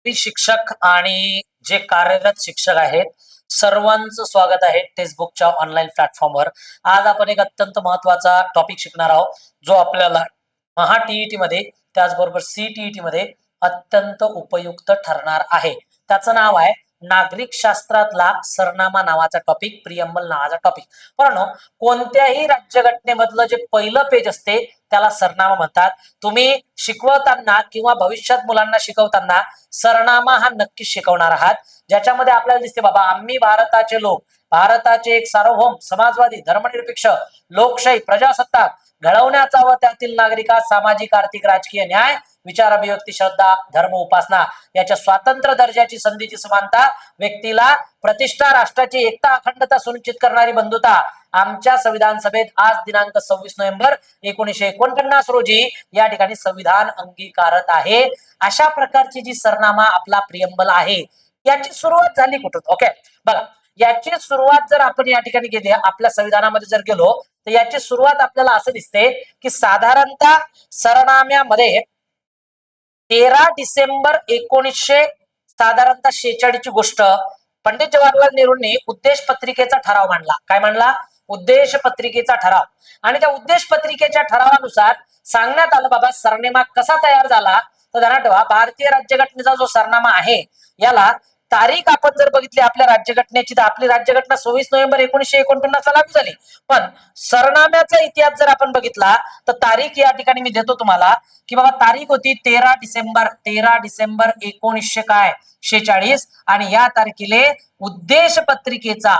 शिक्षक आणि जे कार्यरत शिक्षक आहेत सर्वांचं स्वागत आहे टेक्स्टबुकच्या ऑनलाईन प्लॅटफॉर्मवर. आज आपण एक अत्यंत महत्वाचा टॉपिक शिकणार आहोत जो आपल्याला महा टीईटी मध्ये त्याचबरोबर सीटीईटी मध्ये अत्यंत उपयुक्त ठरणार आहे. त्याचं नाव आहे नागरिक शास्त्रातला सरनामा नावाचा टॉपिक, प्रियम्बल नावाचा टॉपिक. पण कोणत्याही राज्यघटनेमधलं जे पहिलं पेज असते त्याला सरनामा म्हणतात. तुम्ही शिकवताना किंवा भविष्यात मुलांना शिकवताना सरनामा हा नक्की शिकवणार आहात, ज्याच्यामध्ये आपल्याला दिसते बाबा आम्ही भारताचे लोक, भारताचे एक सार्वभौम समाजवादी धर्मनिरपेक्ष लोकशाही प्रजासत्ताक घडवण्याचा व त्यातील नागरिकात सामाजिक आर्थिक राजकीय न्याय विचार अभिव्यक्ती श्रद्धा धर्म उपासना याच्या स्वातंत्र्य दर्जाची संधीची समानता व्यक्तीला प्रतिष्ठा राष्ट्राची एकता अखंडता सुनिश्चित करणारी बंधुता आमच्या संविधान सभेत आज दिनांक 26 नोव्हेंबर 1949 रोजी या ठिकाणी संविधान अंगीकारत आहे. अशा प्रकारची जी सरनामा आपला प्रियम्बल आहे याची सुरुवात झाली कुठून? ओके, बघा याची सुरुवात जर आपण या ठिकाणी गेली आपल्या संविधानामध्ये जर गेलो तर याची सुरुवात आपल्याला असं दिसते की साधारणतः सरनाम्यामध्ये 13 डिसेंबर 1946 ची गोष्ट पंडित जवाहरलाल नेहरूंनी उद्देश पत्रिकेचा ठराव मांडला. काय मांडला? उद्देश पत्रिकेचा ठराव. आणि त्या उद्देश पत्रिकेच्या ठरावानुसार सांगण्यात आलं बाबा सरनामा कसा तयार झाला. तर ध्यानात ठेवा, भारतीय राज्यघटनेचा जो सरनामा आहे याला तारीख आपण जर बघितली आपल्या राज्यघटनेची तर आपली राज्यघटना 26 नोव्हेंबर 1949 ला लागू झाली. पण सरनाम्याचा इतिहास जर आपण बघितला तर तारीख या ठिकाणी मी देतो तुम्हाला की बाबा तारीख होती 13 डिसेंबर 1946 आणि या तारखेला उद्देश पत्रिकेचा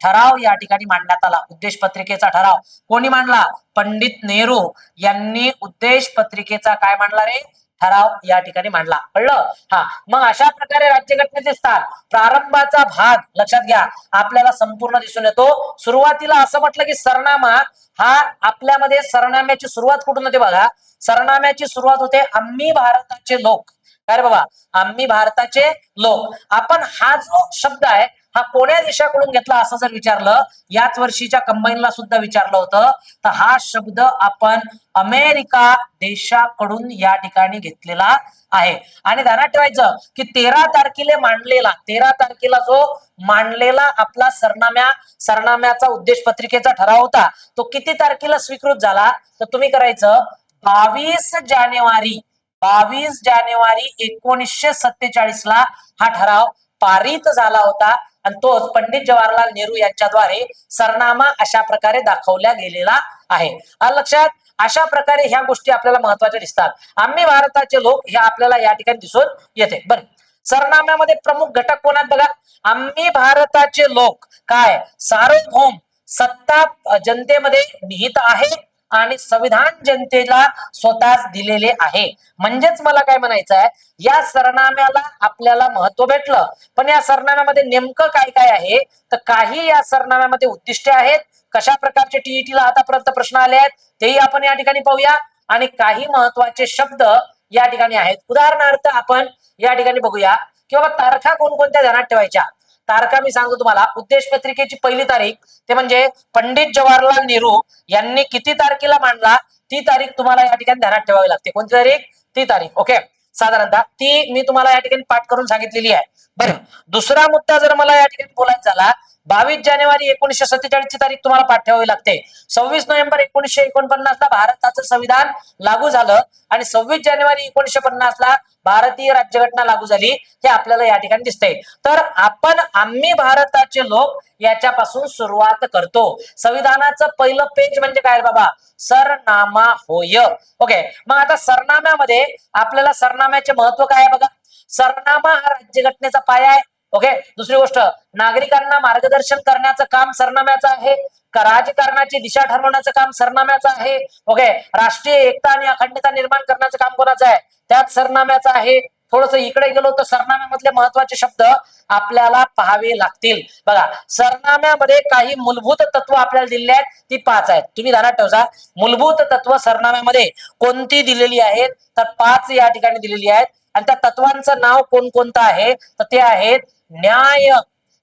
ठराव या ठिकाणी मांडण्यात आला. उद्देश पत्रिकेचा ठराव कोणी मांडला? पंडित नेहरू यांनी उद्देश पत्रिकेचा काय मांडला रे? ठराव या ठिकाणी मांडला. कळलं? हा, मग अशा प्रकारे राज्यघटनेचे स्थान प्रारंभाचा भाग लक्षात घ्या आपल्याला संपूर्ण दिसून येतो. सुरुवातीला असं म्हटलं की सरनामा हा आपल्यामध्ये सरनाम्याची सुरुवात कुठून होते? बघा, सरनाम्याची सुरुवात होते आम्ही भारताचे लोक. काय रे बाबा? आम्ही भारताचे लोक. आपण हा जो शब्द आहे हा कोण्या देशाकडून घेतला असं जर विचारलं, याच वर्षीच्या कंबाईनला सुद्धा विचारलं होतं, तर हा शब्द आपण अमेरिका देशाकडून या ठिकाणी घेतलेला आहे. आणि ध्यानात ठेवायचं की 13 तारखेला जो मांडलेला आपला सरनाम्याचा उद्देश पत्रिकेचा ठराव होता तो किती तारखेला स्वीकृत झाला? तर तुम्ही करायचं 22 जानेवारी 1947 ला हा ठराव पारित झाला होता आणि तोच पंडित जवाहरलाल नेहरू यांच्याद्वारे सरनामा अशा प्रकारे दाखवल्या गेलेला आहे. लक्षात, अशा प्रकारे ह्या गोष्टी आपल्याला महत्वाच्या दिसतात. आम्ही भारताचे लोक हे आपल्याला या ठिकाणी दिसून येते. बरं, सरनाम्यामध्ये प्रमुख घटक कोण आहेत? बघा, आम्ही भारताचे लोक काय सार्वभौम सत्ता जनतेमध्ये निहित आहे आणि संविधान जनतेला स्वतःच दिलेले आहे. म्हणजेच मला काय म्हणायचं आहे, या सरनाम्याला आपल्याला महत्व भेटलं, पण या सरनाम्यामध्ये नेमकं काय काय आहे? तर काही या सरनाम्यामध्ये उद्दिष्टे आहेत, कशा प्रकारचे टीईटीला आतापर्यंत प्रश्न आले आहेत तेही आपण या ठिकाणी पाहूया, आणि काही महत्वाचे शब्द या ठिकाणी आहेत. उदाहरणार्थ आपण या ठिकाणी बघूया की बाबा तारखा कोणकोणत्या ध्यानात ठेवायच्या. तारखा मी सांगतो तुम्हाला. उद्देश पत्रिकेची पहिली तारीख ते म्हणजे पंडित जवाहरलाल नेहरू यांनी किती तारखेला मांडला ती तारीख तुम्हाला या ठिकाणी ध्यानात ठेवावी लागते. कोणती तारीख? ती तारीख. ओके, साधारणतः ती मी तुम्हाला या ठिकाणी पाठ करून सांगितलेली आहे. बरं, दुसरा मुद्दा जर मला या ठिकाणी बोलायचा झाला, 22 जानेवारी 1947 ची तारीख तुम्हाला पाठ ठेवावी लागते. 26 नोव्हेंबर 1949 ला भारताचं संविधान लागू झालं आणि 26 जानेवारी 1950 ला भारतीय राज्यघटना लागू झाली, हे आपल्याला या ठिकाणी दिसतंय. तर आपण आम्ही भारताचे लोक याच्यापासून सुरुवात करतो. संविधानाचं पहिलं पेज म्हणजे काय बाबा? सरनामा होय. ओके, मग आता सरनाम्यामध्ये आपल्याला सरनाम्याचे महत्व काय आहे बघा. सरनामा हा राज्यघटनेचा पाया आहे. ओके, दुसरी गोष्ट, नागरिकांना मार्गदर्शन करण्याचं काम सरनाम्याचं आहे. राजकारणाची दिशा ठरवण्याचं काम सरनाम्याचं आहे. ओके, राष्ट्रीय एकता आणि अखंडता निर्माण करण्याचं काम कोणाचं आहे? त्यात सरनाम्याचं आहे. थोडस इकडे गेलो तर सरनाम्यामधले महत्वाचे शब्द आपल्याला पाहावे लागतील. बघा, सरनाम्यामध्ये काही मूलभूत तत्व आपल्याला दिलेली आहेत, ती 5 आहेत. तुम्ही ध्यानात ठेवा, मूलभूत तत्व सरनाम्यामध्ये कोणती दिलेली आहेत? तर 5 या ठिकाणी दिलेली आहेत. आणि त्या तत्वांचं नाव कोणकोणतं आहे? तर ते आहेत न्याय.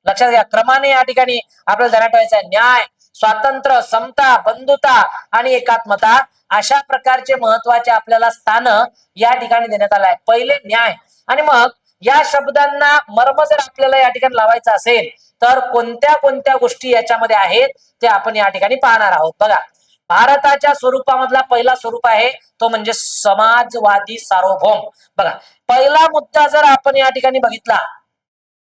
लक्षात घ्या, क्रमाने या ठिकाणी आपल्याला ध्यानात ठेवायचं आहे. न्याय, स्वातंत्र्य, समता, बंधुता आणि एकात्मता अशा प्रकारचे महत्वाचे आपल्याला स्थान या ठिकाणी देण्यात आलं आहे. पहिले न्याय, आणि मग या शब्दांना मर्म जर आपल्याला या ठिकाणी लावायचं असेल तर कोणत्या कोणत्या गोष्टी याच्यामध्ये आहेत ते आपण या ठिकाणी पाहणार आहोत. बघा, भारताच्या स्वरूपामधला पहिला स्वरूप आहे तो म्हणजे समाजवादी सार्वभौम. बघा, पहिला मुद्दा जर आपण या ठिकाणी बघितला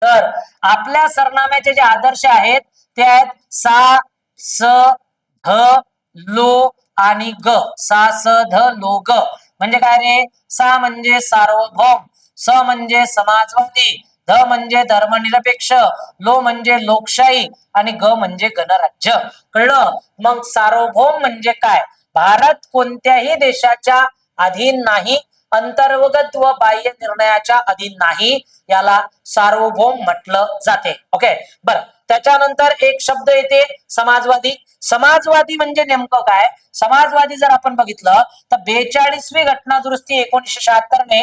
तर आपल्या सरनाम्याचे जे आदर्श आहेत ते आहेत सा, स, ध, लो आणि ग. सा, स, ध, लो, ग. म्हणजे काय रे? सा म्हणजे सार्वभौम, स म्हणजे समाजवादी, ध म्हणजे धर्मनिरपेक्ष, लो म्हणजे लोकशाही आणि ग म्हणजे गणराज्य. कळलं? मग सार्वभौम म्हणजे काय? भारत कोणत्याही देशाच्या अधीन नाही, अंतर्गत व बाह्य निर्णयाच्या अधीन नाही, याला सार्वभौम म्हटलं जाते. ओके, बरं. त्याच्यानंतर एक शब्द येते समाजवादी. समाजवादी म्हणजे नेमकं काय? समाजवादी जर आपण बघितलं तर 42वी घटना दुरुस्ती 1976 ने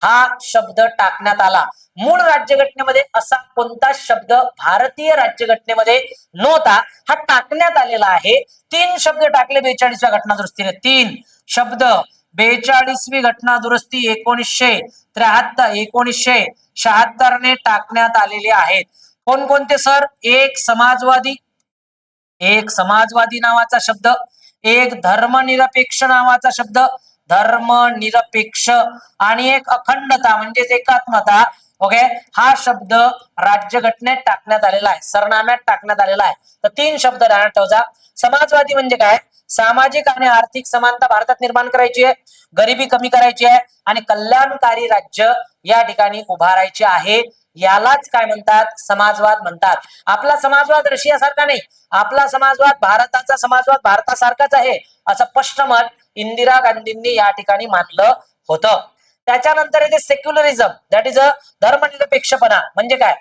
हा शब्द टाकण्यात आला. मूळ राज्यघटनेमध्ये असा कोणता शब्द भारतीय राज्यघटनेमध्ये नव्हता, हा टाकण्यात आलेला आहे. 3 शब्द टाकले 42व्या घटना दुरुस्तीने. 3 शब्द 42वी घटना दुरुस्ती 1976 ने टाकण्यात आलेले आहेत. कोणकोणते सर? एक समाजवादी नावाचा शब्द, एक धर्मनिरपेक्ष नावाचा शब्द, धर्मनिरपेक्ष, आणि एक अखंडता म्हणजेच एकात्मता. ओके, हा शब्द राज्यघटनेत टाकण्यात आलेला आहे, सरनाम्यात टाकण्यात आलेला आहे. तर 3 शब्द ध्यानात ठेवा. समाजवादी म्हणजे काय? सामाजिक आणि आर्थिक समानता भारतात निर्माण करायची आहे, गरिबी कमी करायची आहे आणि कल्याणकारी राज्य या ठिकाणी उभारायचे आहे. यालाच काय म्हणतात? समाजवाद म्हणतात. आपला समाजवाद रशियासारखा नाही, आपला समाजवाद भारताचा समाजवाद भारतासारखाच आहे, असं स्पष्ट मत इंदिरा गांधींनी या ठिकाणी मानलं होतं. त्याच्यानंतर येते सेक्युलरिझम, दॅट इज अ धर्मनिरपेक्षपणा. म्हणजे काय?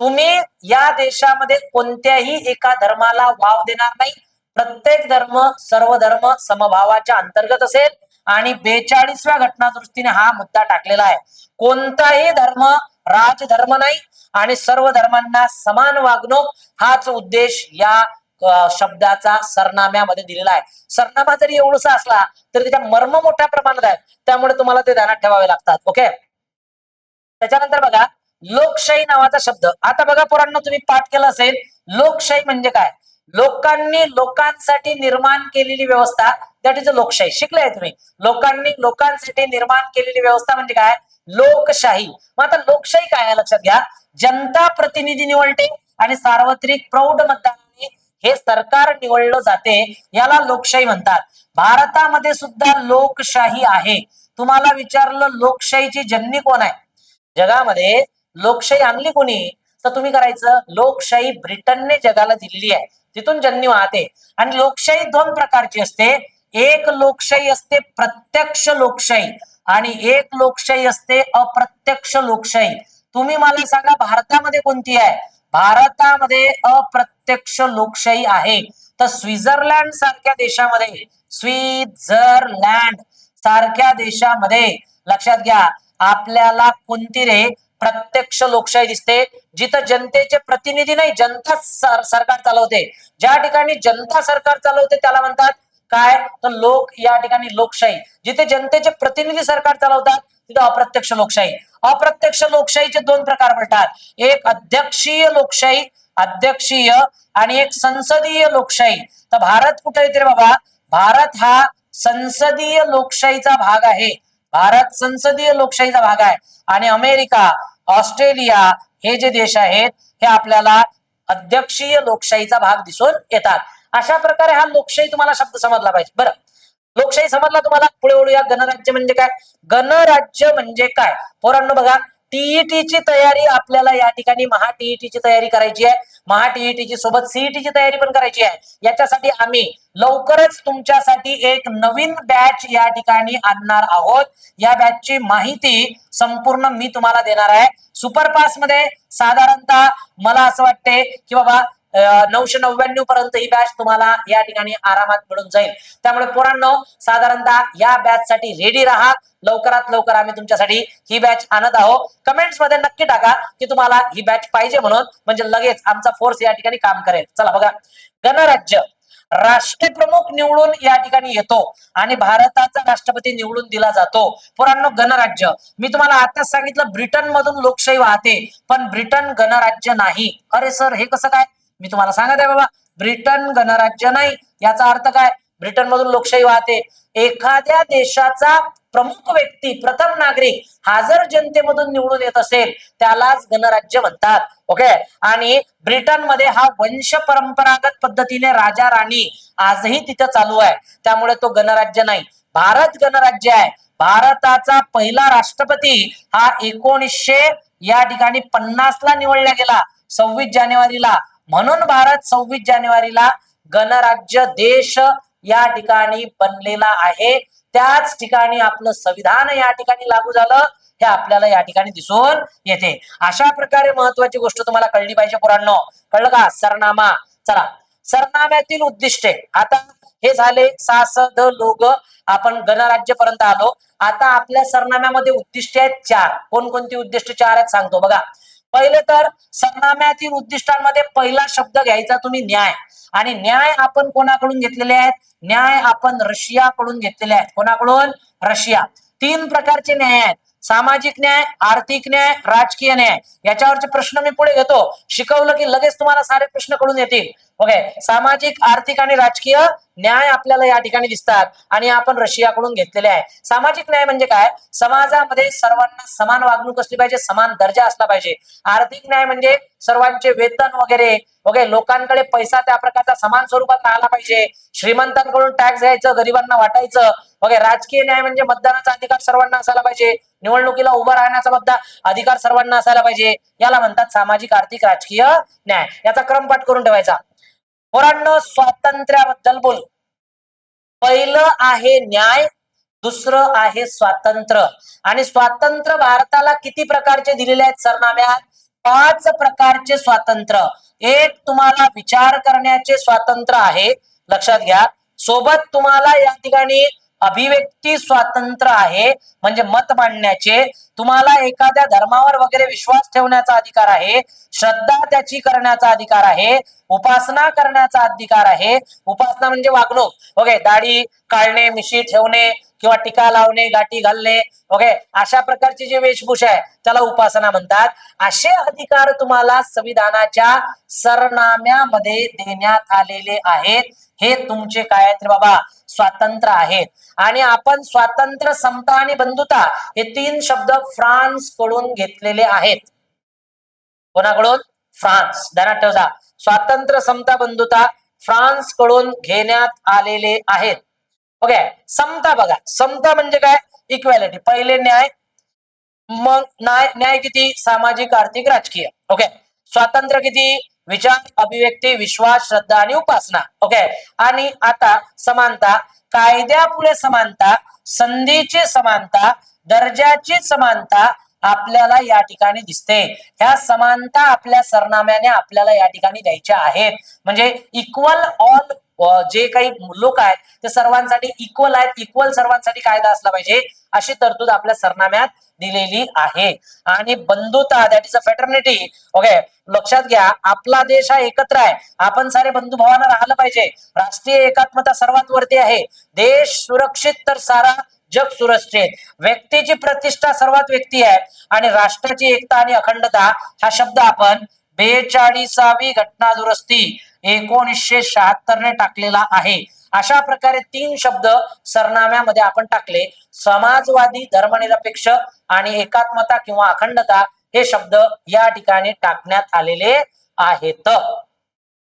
तुम्ही या देशामध्ये कोणत्याही एका धर्माला वाव देणार नाही, प्रत्येक धर्म, सर्व धर्म समभावाच्या अंतर्गत असेल आणि 42व्या घटना दुरुस्तीने हा मुद्दा टाकलेला आहे. कोणताही धर्म राजधर्म नाही आणि सर्व धर्मांना समान वागणूक हाच उद्देश या शब्दाचा सरनाम्यामध्ये दिलेला आहे. सरनामा जरी एवढसा असला तरी त्याच्या मर्म मोठ्या प्रमाणात आहे, त्यामुळे तुम्हाला ते ध्यानात ठेवावे लागतात. ओके, त्याच्यानंतर बघा लोकशाही नावाचा शब्द. आता बघा पोरांनो, तुम्ही पाठ केलं असेल, लोकशाही म्हणजे काय? लोकांनी लोकांसाठी निर्माण केलेली व्यवस्था, दॅट इज अ लोकशाही. शिकले तुम्ही? लोकांनी लोकांसाठी निर्माण केलेली व्यवस्था म्हणजे काय? लोकशाही. मग आता लोकशाही काय आहे लक्षात घ्या. जनता प्रतिनिधी निवडते आणि सार्वत्रिक प्रौढ मतदानाने हे सरकार निवडलं जाते, याला लोकशाही म्हणतात. भारतामध्ये सुद्धा लोकशाही आहे. तुम्हाला विचारलं लोकशाहीची जननी कोण आहे? जगामध्ये लोकशाही आणली कोणी? तर तुम्ही करायचं, लोकशाही ब्रिटनने जगाला दिलेली आहे, तिथून जन्नी वाहते. आणि लोकशाही 2 प्रकारची असते. एक लोकशाही असते प्रत्यक्ष लोकशाही आणि एक लोकशाही असते अप्रत्यक्ष लोकशाही. तुम्ही मला सांगा भारतामध्ये कोणती आहे? भारतामध्ये अप्रत्यक्ष लोकशाही आहे. तर स्वित्झर्लंड सारख्या देशामध्ये, स्वित्झर्लंड सारख्या देशामध्ये लक्षात घ्या, आपल्याला कोणती रे? प्रत्यक्ष लोकशाही दिसते, जिथं जनतेचे प्रतिनिधी नाही, जनता सरकार चालवते. ज्या ठिकाणी जनता सरकार चालवते त्याला म्हणतात काय? तर लोक, या ठिकाणी लोकशाही. जिथे जनतेचे प्रतिनिधी सरकार चालवतात तिथं अप्रत्यक्ष लोकशाही. अप्रत्यक्ष लोकशाहीचे 2 प्रकार पडतात. एक अध्यक्षीय लोकशाही, अध्यक्षीय, आणि एक संसदीय लोकशाही. तर भारत कुठे येते रे बाबा? भारत हा संसदीय लोकशाहीचा भाग आहे. भारत संसदीय लोकशाहीचा भाग आहे आणि अमेरिका, ऑस्ट्रेलिया हे जे देश आहेत हे आपल्याला अध्यक्षीय लोकशाहीचा भाग दिसून येतात. अशा प्रकारे हा लोकशाही तुम्हाला शब्द समजला पाहिजे. बरं, लोकशाही समजला तुम्हाला? पुढे वळूया. गणराज्य म्हणजे काय? गणराज्य म्हणजे काय पोरांनो? बघा, टीईटीची तयारी आपल्याला या ठिकाणी महा टीईटीची तयारी करायची आहे. महा टीईटीची सोबत सीईटीची तयारी पण करायची आहे. याच्यासाठी आम्ही लवकरच तुमच्यासाठी एक नवीन बॅच या ठिकाणी आणणार आहोत. या बॅचची माहिती संपूर्ण मी तुम्हाला देणार आहे. सुपरपास मध्ये साधारणतः मला असं वाटते की बाबा 999 पर्यंत ही बॅच तुम्हाला या ठिकाणी आरामात मिळून जाईल. त्यामुळे पोरांनो, साधारणतः या बॅच साठी रेडी राहा. लवकरात लवकर आम्ही तुमच्यासाठी ही बॅच आणत आहोत. कमेंट्स मध्ये नक्की टाका की तुम्हाला ही बॅच पाहिजे म्हणून, म्हणजे लगेच आमचा फोर्स या ठिकाणी काम करेल. चला बघा, गणराज्य राष्ट्रप्रमुख निवडून या ठिकाणी येतो आणि भारताचा राष्ट्रपती निवडून दिला जातो. पोरांनो, गणराज्य मी तुम्हाला आताच सांगितलं ब्रिटन मधून लोकशाही वाहते, पण ब्रिटन गणराज्य नाही. अरे सर, हे कसं काय? मी तुम्हाला सांगत आहे बाबा, ब्रिटन गणराज्य नाही. याचा अर्थ काय? ब्रिटन मधून लोकशाही वाहते. एखाद्या देशाचा प्रमुख व्यक्ती, प्रथम नागरिक हा जर जनतेमधून निवडून येत असेल त्यालाच गणराज्य म्हणतात. ओके. आणि ब्रिटनमध्ये हा वंश परंपरागत पद्धतीने राजा राणी आजही तिथे चालू आहे, त्यामुळे तो गणराज्य नाही. भारत गणराज्य आहे. भारताचा पहिला राष्ट्रपती हा 1900 या ठिकाणी 50 ला निवडला गेला, 26 जानेवारीला. म्हणून भारत 26 जानेवारीला गणराज्य देश या ठिकाणी बनलेला आहे. त्याच ठिकाणी आपलं संविधान या ठिकाणी लागू झालं, हे आपल्याला या ठिकाणी दिसून येते. अशा प्रकारे महत्वाची गोष्ट तुम्हाला कळली पाहिजे पोरांनो. कळलं का? सरनामा. चला, सरनाम्यातील उद्दिष्टे. आता हे झाले सासद लोग, आपण गणराज्य पर्यंत आलो. आता आपल्या सरनाम्यामध्ये उद्दिष्टे आहेत 4. कोणकोणती उद्दिष्ट 4 आहेत सांगतो बघा. पहिले तर सरनाम्यातील उद्दिष्टांमध्ये पहिला शब्द घ्यायचा तुम्ही न्याय. आणि न्याय आपण कोणाकडून घेतलेले आहेत? न्याय आपण रशियाकडून घेतलेले आहेत. कोणाकडून? रशिया. 3 प्रकारचे न्याय आहेत: सामाजिक न्याय, आर्थिक न्याय, राजकीय न्याय. याच्यावरचे प्रश्न मी पुढे घेतो. शिकवलं की लगेच तुम्हाला सारे प्रश्न कळून येतील. ओके. सामाजिक, आर्थिक आणि राजकीय न्याय आपल्याला या ठिकाणी दिसतात आणि आपण रशियाकडून घेतलेले आहे. सामाजिक न्याय म्हणजे काय? समाजामध्ये सर्वांना समान वागणूक असली पाहिजे, समान दर्जा असला पाहिजे. आर्थिक न्याय म्हणजे सर्वांचे वेतन वगैरे, ओके, लोकांकडे पैसा त्या प्रकारचा समान स्वरूपात राहिला पाहिजे. श्रीमंतांकडून टॅक्स घ्यायचं, गरिबांना वाटायचं. ओके. राजकीय न्याय म्हणजे मतदानाचा अधिकार सर्वांना असायला पाहिजे, निवडणुकीला उभा राहण्याचा अधिकार सर्वांना असायला पाहिजे. याला म्हणतात सामाजिक, आर्थिक, राजकीय न्याय. याचा क्रमपाठ करून ठेवायचा. पोरांनो, स्वातंत्र्याबद्दल बोलू. पहिलं आहे न्याय, दुसरं आहे स्वातंत्र्य. आणि स्वातंत्र्य भारताला किती प्रकारचे दिलेले आहेत सरनाम्यात? 5 प्रकारचे स्वातंत्र्य. एक, तुम्हाला विचार करण्याचे स्वातंत्र्य आहे, लक्षात घ्या. सोबत तुम्हाला या ठिकाणी अभिव्यक्ती स्वातंत्र्य आहे, म्हणजे मत मांडण्याचे. तुम्हाला एखाद्या धर्मावर वगैरे विश्वास ठेवण्याचा अधिकार आहे, श्रद्धा त्याची करण्याचा अधिकार आहे, उपासना करण्याचा अधिकार आहे. उपासना म्हणजे वागणूक. ओके. दाढी काढणे, मिशी ठेवणे किंवा टीका लावणे, गाठी घालणे, ओके, अशा प्रकारची जी वेशभूषा आहे त्याला उपासना म्हणतात. असे अधिकार तुम्हाला संविधानाच्या सरनाम्यामध्ये देण्यात आलेले आहेत. हे तुमचे काय आहेत रे बाबा? स्वातंत्र्य आहेत. आणि आपण स्वातंत्र्य, समता आणि बंधुता हे 3 शब्द फ्रान्स कडून घेतलेले आहेत. कोणाकडून? फ्रान्स. ध्यानात ठेवा. स्वातंत्र्य, समता, बंधुता फ्रान्स कडून घेण्यात आलेले आहेत. ओके. समता बघा. समता म्हणजे काय? इक्वॅलिटी. पहिले न्याय, मग न्याय किती? सामाजिक, आर्थिक, राजकीय. ओके. स्वातंत्र्य किती? विचार, अभिव्यक्ती, विश्वास, श्रद्धा आणि उपासना. ओके. आणि आता समानता. कायद्यापुढे समानता, संधीची समानता, दर्जाची समानता आपल्याला या ठिकाणी दिसते. ह्या समानता आपल्या सरनाम्याने आपल्याला या ठिकाणी द्यायच्या आहेत. म्हणजे इक्वल ऑल, जे काही लोक आहेत ते सर्वांसाठी इक्वल आहेत. इक्वल सर्वांसाठी कायदा असला पाहिजे, अशी तरतूद आपल्या सरनाम्यात दिलेली आहे. आणि बंधुता, that is a fraternity. Okay. लक्षात घ्या, आपला देश हा एकत्र आहे. आपण सारे बंधुभावानं राहिलं पाहिजे. राष्ट्रीय एकात्मता सर्वात वरती आहे. देश सुरक्षित तर सारा जग सुरक्षित. व्यक्तीची प्रतिष्ठा सर्वात व्यक्ती आहे. आणि राष्ट्राची एकता आणि अखंडता हा शब्द आपण 42वी घटना दुरुस्ती 1976 ने टाकलेला आहे. अशा प्रकारे 3 शब्द सरनाम्यामध्ये आपण टाकले. समाजवादी, धर्मनिरपेक्ष आणि एकात्मता किंवा अखंडता हे शब्द या ठिकाणी टाकण्यात आलेले आहेत.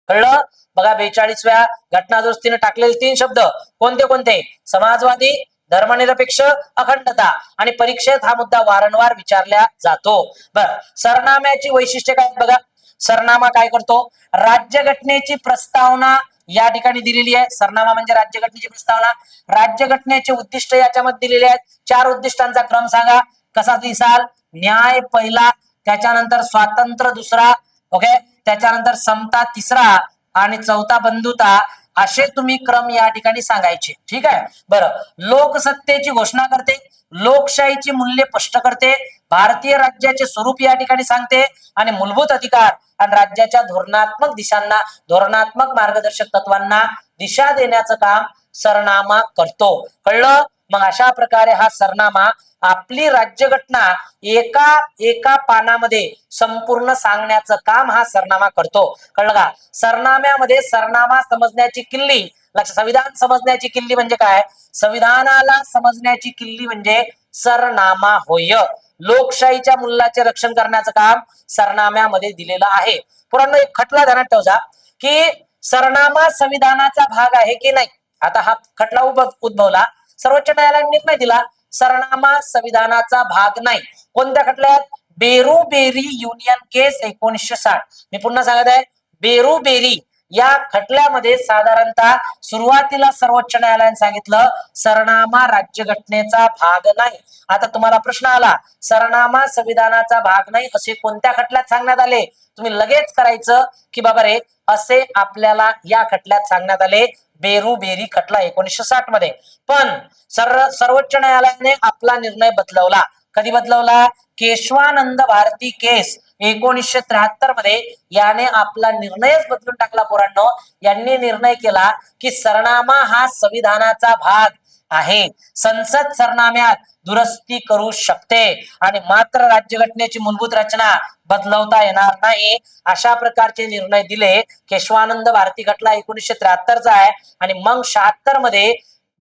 कळलं? बघा, 42व्या घटना दुरुस्तीने टाकलेले 3 शब्द कोणते कोणते? समाजवादी, धर्मनिरपेक्ष, अखंडता. आणि परीक्षेत हा मुद्दा वारंवार विचारला जातो. बर, सरनाम्याची वैशिष्ट्ये काय बघा. सरनामा काय करतो? राज्यघटनेची प्रस्तावना या ठिकाणी दिलेली आहे. सरनामा म्हणजे राज्यघटनेची प्रस्तावना. राज्यघटनेचे उद्दिष्ट याच्यामध्ये दिलेले आहेत. 4 उद्दिष्टांचा क्रम सांगा कसा दिसाल? न्याय पहिला, त्याच्यानंतर स्वातंत्र्य दुसरा, ओके, त्याच्यानंतर समता तिसरा आणि चौथा बंधुता असे तुम्ही क्रम या ठिकाणी सांगायचे. ठीक आहे. बरं, लोकसत्तेची घोषणा करते, लोकशाहीची मूल्ये स्पष्ट करते, भारतीय राज्याचे स्वरूप या ठिकाणी सांगते आणि मूलभूत अधिकार आणि राज्याच्या धोरणात्मक दिशांना, धोरणात्मक मार्गदर्शक तत्वांना दिशा देण्याचं काम सरनामा करतो. कळलं? मग अशा प्रकारे हा सरनामा आपली राज्यघटना एका एका पानामध्ये संपूर्ण सांगण्याचं काम हा सरनामा करतो. कळलं का? सरनाम्यामध्ये सरनामा समजण्याची किल्ली, लक्ष, संविधान समजण्याची किल्ली म्हणजे काय? संविधानाला समजण्याची किल्ली म्हणजे सरनामा होय. लोकशाहीच्या मूल्याचे रक्षण करण्याचं काम सरनाम्यामध्ये दिलेलं आहे. पुराण एक खटला ध्यानात ठेवा की सरनामा संविधानाचा भाग आहे की नाही. आता हा खटला उद्भवला, सर्वोच्च न्यायालयाने निर्णय दिला सरनामा संविधानाचा भाग नाही. कोणत्या खटल्यात? बेरुबेरी युनियन केस 1960. मी पुन्हा सांगत आहे, बेरुबेरी या खटल्यामध्ये साधारणतः सुरुवातीला सर्वोच्च न्यायालयाने सांगितलं सरनामा राज्यघटनेचा भाग नाही. आता तुम्हाला प्रश्न आला, सरनामा संविधानाचा भाग नाही असे कोणत्या खटल्यात सांगण्यात आले? तुम्ही लगेच करायचं की बाबा रे, असे आपल्याला या खटल्यात सांगण्यात आले, बेरुबेरी खटला 1960 मध्ये. पण सर्वोच्च न्यायालयाने आपला निर्णय बदलवला. कधी बदलवला? केशवानंद भारती केस 1973 मध्ये याने आपला निर्णयच बदलून टाकला. पोरांनो, यांनी निर्णय केला की सरनामा हा संविधानाचा भाग आहे, संसद सरनाम्यात दुरुस्ती करू शकते आणि मात्र राज्यघटनेची मूलभूत रचना बदलवता येणार नाही. अशा प्रकारचे निर्णय दिले. केशवानंद भारती खटला 1973चा आहे आणि मग 76 मध्ये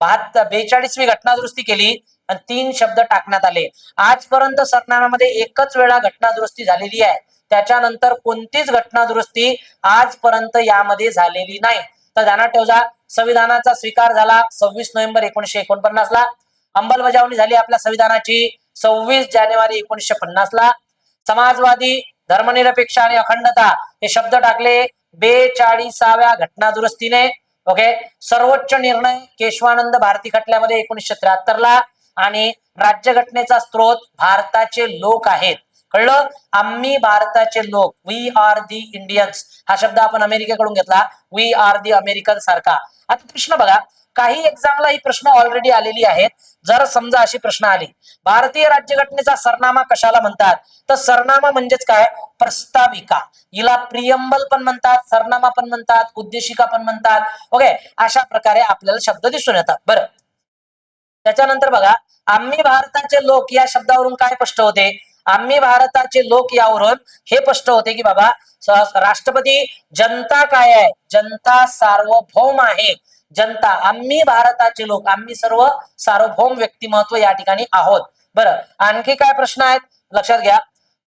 42वी घटना दुरुस्ती केली आणि 3 शब्द टाकण्यात आले. आजपर्यंत सरनाम्यामध्ये एकच वेळा घटना दुरुस्ती झालेली आहे. त्याच्यानंतर कोणतीच घटना दुरुस्ती आजपर्यंत यामध्ये झालेली नाही. तर ध्यानात ठेवा, संविधानाचा स्वीकार झाला 26 नोव्हेंबर 1949 ला. अंमलबजावणी झाली आपल्या संविधानाची 26 जानेवारी 1950 ला. समाजवादी, धर्मनिरपेक्ष आणि अखंडता हे शब्द टाकले 42व्या घटना दुरुस्तीने. ओके. सर्वोच्च निर्णय केशवानंद भारती खटल्यामध्ये 1973 ला आणि राज्यघटनेचा स्रोत भारताचे लोक आहेत. कळलं? आम्ही भारताचे लोक, वी आर दी इंडियन्स हा शब्द आपण अमेरिकेकडून घेतला, वी आर दी अमेरिकन सारखा. आता प्रश्न बघा, काही एक्झामला ही प्रश्न ऑलरेडी आलेली आहेत. जर समजा अशी प्रश्न आली, भारतीय राज्यघटनेचा सरनामा कशाला म्हणतात? तर सरनामा म्हणजेच काय? प्रस्ताविका. हिला प्रियम्बल पण म्हणतात, सरनामा पण म्हणतात, उद्देशिका पण म्हणतात. ओके. अशा प्रकारे आपल्याला शब्द दिसून येतात. बरं, त्याच्यानंतर बघा, आम्ही भारताचे लोक या शब्दावरून काय स्पष्ट होते? आम्ही भारताचे लोक यावरून हे स्पष्ट होते की बाबा राष्ट्रपती, जनता काय आहे? जनता सार्वभौम आहे. जनता, आम्ही भारताचे लोक, आम्ही सर्व सार्वभौम व्यक्तिमत्व या ठिकाणी आहोत. बरं, आणखी काय प्रश्न आहेत लक्षात घ्या.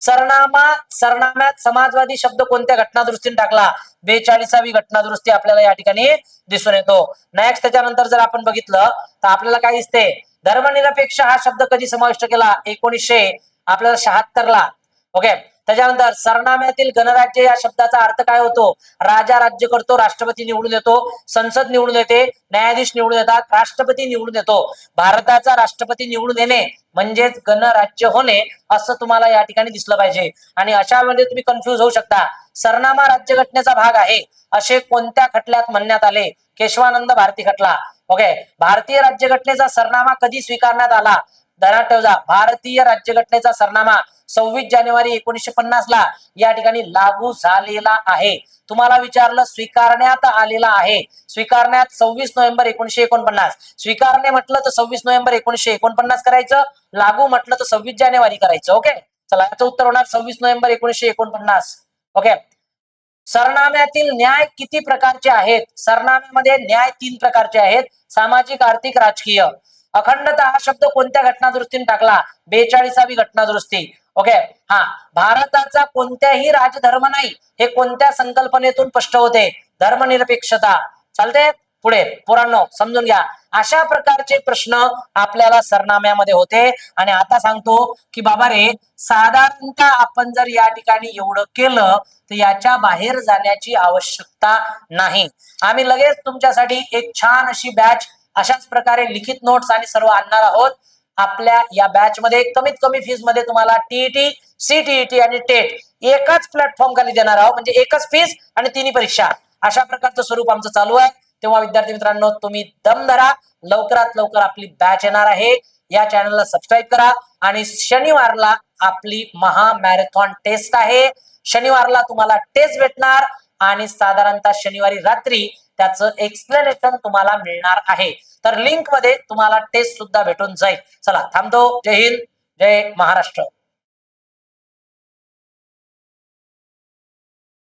सरनाम्यात समाजवादी शब्द कोणत्या घटना दुरुस्तीने टाकला? 42वी घटना दुरुस्ती आपल्याला या ठिकाणी दिसून येतो. नेक्स्ट, त्याच्यानंतर जर आपण बघितलं तर आपल्याला काय दिसते? धर्मनिरपेक्ष हा शब्द कधी समाविष्ट केला? 1976 ला. ओके. त्याच्यानंतर सरनाम्यातील गणराज्य या शब्दाचा अर्थ काय होतो? राजा राज्य करतो, राष्ट्रपती निवडून येतो, संसद निवडून येते, न्यायाधीश निवडून येतात, राष्ट्रपती निवडून येतो. भारताचा राष्ट्रपती निवडून येणे म्हणजेच गणराज्य होणे असं तुम्हाला या ठिकाणी दिसलं पाहिजे. आणि अशा वेळेस तुम्ही कन्फ्युज होऊ शकता. सरनामा राज्यघटनेचा भाग आहे असे कोणत्या खटल्यात म्हणण्यात आले? केशवानंद भारती खटला. ओके. भारतीय राज्यघटनेचा सरनामा कधी स्वीकारण्यात आला? ध्यानात ठेवा, भारतीय राज्यघटनेचा सरनामा 26 जानेवारी 1950 ला या ठिकाणी लागू झालेला आहे. तुम्हाला विचारलं स्वीकारण्यात आलेला आहे. स्वीकारण्यात 26 नोव्हेंबर 1949. स्वीकारणे म्हटलं तर 26 नोव्हेंबर 1949 करायचं, लागू म्हटलं तर 26 जानेवारी करायचं. ओके. चला, याचं उत्तर होणार 26 नोव्हेंबर 1949. ओके. सरनाम्यातील न्याय किती प्रकारचे आहेत? सरनाम्यामध्ये न्याय 3 प्रकारचे आहेत, सामाजिक, आर्थिक, राजकीय. अखंडता हा शब्द कोणत्या घटना दुरुस्तीने टाकला? 42वी घटना दुरुस्ती. ओके. हा, भारताचा कोणत्याही राजधर्म नाही हे कोणत्या संकल्पनेतून स्पष्ट होते? धर्मनिरपेक्षता. चालते? पुढे पोरांनो समजून घ्या. अशा प्रकारचे प्रश्न आपल्याला सरनाम्यामध्ये होते. आणि आता सांगतो की बाबा रे, साधारणतः आपण जर या ठिकाणी एवढं केलं तर याच्या बाहेर जाण्याची आवश्यकता नाही. आम्ही लगेच तुमच्यासाठी एक छान अशी बॅच अशाच प्रकारे लिखित नोट्स आणि सर्व आणणार आहोत. आपल्या या बॅच मध्ये कमीत कमी फीस मध्ये तुम्हाला टीईटी, सीटीईटी आणि टेट एकाच प्लॅटफॉर्म खाली देणार आहोत. म्हणजे एकच फीस आणि 3 परीक्षा, अशा प्रकारचं स्वरूप आमचं चालू आहे. तेव्हा विद्यार्थी मित्रांनो तुम्ही दम धरा, लवकरात लवकर आपली बॅच येणार आहे. या चॅनलला सबस्क्राईब करा आणि शनिवारला आपली महा मॅरेथॉन टेस्ट आहे. शनिवारला तुम्हाला टेस्ट भेटणार आणि साधारणतः शनिवारी रात्री त्याचं एक्सप्लेनेशन तुम्हाला मिळणार आहे. तर लिंक मध्ये तुम्हाला टेस्ट सुद्धा भेटून जाईल. चला थांबतो. जय हिंद, जय महाराष्ट्र.